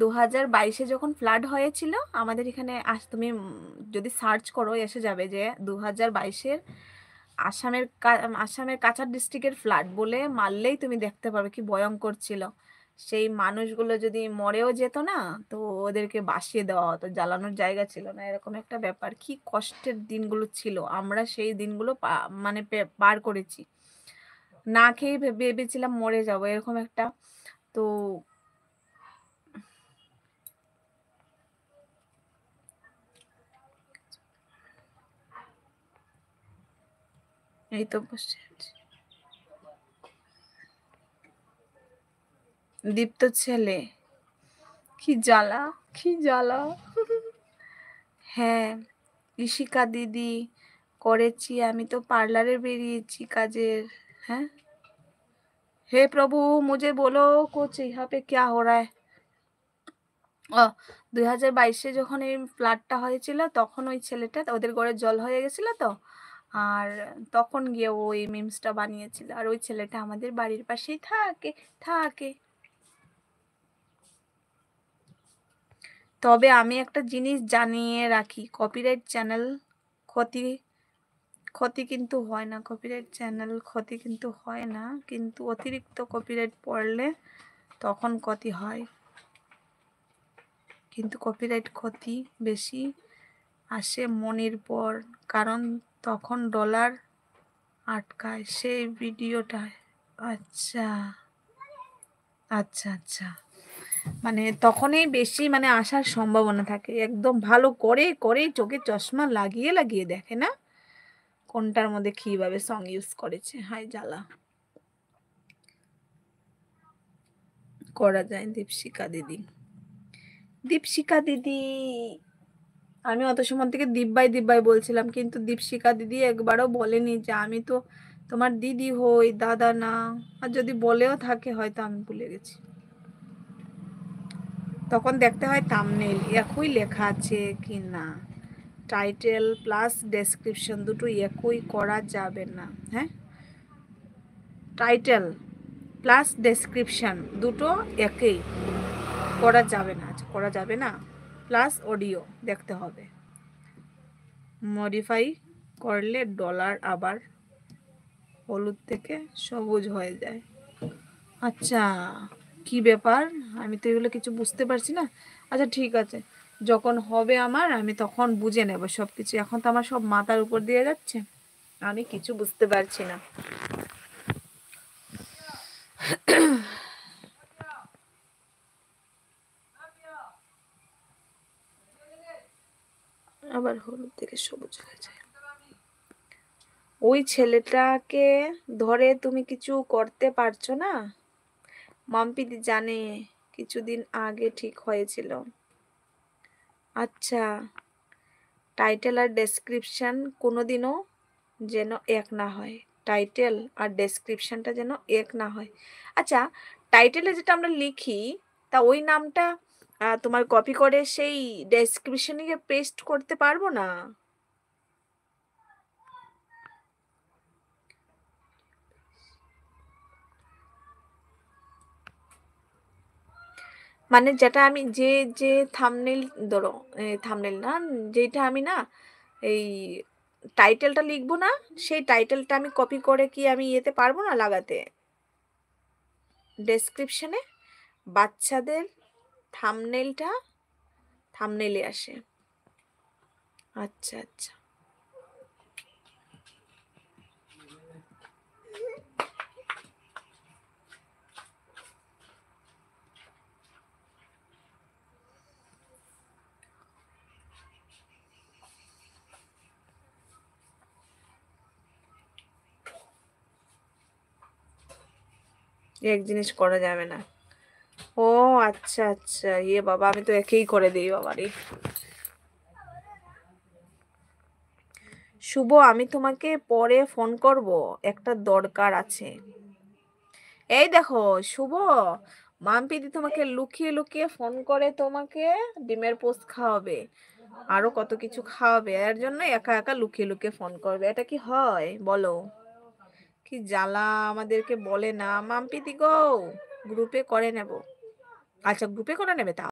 2022-এ যখন ফ্লাড হয়েছিল আমাদের এখানে, তুমি যদি সার্চ করো এসে যাবে যে 2022-এর আসামের কাছাড় ডিস্ট্রিক্টের ফ্লাড বলে মারলেই তুমি দেখতে পাবে কি ভয়ঙ্কর ছিল। সেই মানুষগুলো যদি মরেও যেত না, তো ওদেরকে বাসিয়ে দেওয়া হতো, জ্বালানোর জায়গা ছিল না, এরকম একটা ব্যাপার। কি কষ্টের দিনগুলো ছিল, আমরা সেই দিনগুলো মানে পার করেছি। না খেয়ে ভেবেছিলাম মরে যাব, এরকম একটা। তো এই তো বসে আছি। দীপ্ত ছেলে, কি জ্বালা, কি জ্বালা। হ্যাঁ, ইশিকা দিদি করেছি, আমি তো পার্লারে বেরিয়েছি কাজের। হ্যাঁ, হে প্রভু মুঝে বলো কুছ ইহা পে ক্যা হো রা হ্যায়। 2022-এ যখন এই ফ্লাডটা হয়েছিল তখন ওই ছেলেটা, ওদের ঘরে জল হয়ে গেছিল তো, আর তখন গিয়ে ওই মিমসটা বানিয়েছিল। আর ওই ছেলেটা আমাদের বাড়ির পাশেই থাকে থাকে। তবে আমি একটা জিনিস জানিয়ে রাখি, কপিরাইট চ্যানেল ক্ষতি ক্ষতি কিন্তু হয় না, কপিরাইট চ্যানেল ক্ষতি কিন্তু হয় না, কিন্তু অতিরিক্ত কপিরাইট পড়লে তখন ক্ষতি হয়। কিন্তু কপিরাইট ক্ষতি বেশি আসে মনির পর, কারণ তখন ডলার আটকায় সেই ভিডিওটায়। আচ্ছা আচ্ছা আচ্ছা, মানে তখনই বেশি মানে আসার সম্ভাবনা থাকে। একদম ভালো করে করে চোখে চশমা লাগিয়ে লাগিয়ে দেখে না কোনটার মধ্যে কিভাবে সং ইউজ করেছে। হাই জ্বালা। করা যায় দীপশিকা দিদি, দীপশিকা দিদি, আমি অত সময় থেকে দিব্যাই বলছিলাম, কিন্তু দীপশিকা দিদি একবারও বলেনি যে আমি তো তোমার দিদি হই, দাদা না। আর যদি বলেও থাকে হয়তো আমি ভুলে গেছি। তখন দেখতে হয় থাম্বনেইল একই লেখা আছে কি না, টাইটেল প্লাস ডেসক্রিপশন দুটো একই করা যাবে না। হ্যাঁ, টাইটেল প্লাস ডেসক্রিপশন দুটো একই করা যাবে না। আচ্ছা, করা যাবে না, প্লাস অডিও দেখতে হবে। মডিফাই করলে ডলার আবার হলুদ থেকে সবুজ হয়ে যায়। আচ্ছা, কি ব্যাপার, আমি তো এগুলো কিছু বুঝতে পারছি না। আচ্ছা ঠিক আছে, যখন হবে আমার আমি তখন বুঝে নেব সব কিছু। এখন তো আমার সব মাথার উপর দিয়ে যাচ্ছে, আমি কিছু বুঝতে পারছি না। আবার হলুদ থেকে সবুজ হয়ে যায়। ওই ছেলেটাকে ধরে তুমি কিছু করতে পারছো না? মাম্পিদি জানে কিছুদিন আগে ঠিক হয়েছিল। আচ্ছা, টাইটেল আর ডেসক্রিপশন কোনোদিনও যেন এক না হয়, টাইটেল আর ডেসক্রিপশনটা যেন এক না হয়। আচ্ছা, টাইটেলে যেটা আমরা লিখি তা ওই নামটা তোমার কপি করে সেই ডেসক্রিপশনে গিয়ে পেস্ট করতে পারবো না? মানে যেটা আমি যে থাম্বনেইল, ধরো থাম্বনেইল না, যেটা আমি না এই টাইটেলটা লিখবো না, সেই টাইটেলটা আমি কপি করে কি আমি ইয়েতে পারবো না লাগাতে, ডেসক্রিপশনে? বাচ্চাদের থাম্বনেইলে আসে। আচ্ছা আচ্ছা, এক জিনিস করা যাবে না। ও আচ্ছা আচ্ছা, ইয়ে বাবা, আমি তো একেই করে দিই বাবারে। শুভ, আমি তোমাকে পরে ফোন করব, একটা দরকার আছে। এই দেখো শুভ, মাম্পিদি তোমাকে লুকিয়ে লুকিয়ে ফোন করে, তোমাকে ডিমের পোস্ট খাওয়াবে, আরো কত কিছু খাওয়াবে, এর জন্য একা একা লুকিয়ে লুকিয়ে ফোন করবে। এটা কি হয় বলো? কি জ্বালা, আমাদেরকে বলে না। মাম্পিদি গো, গ্রুপে করে নেব। আচ্ছা, গ্রুপে করে নেবে তা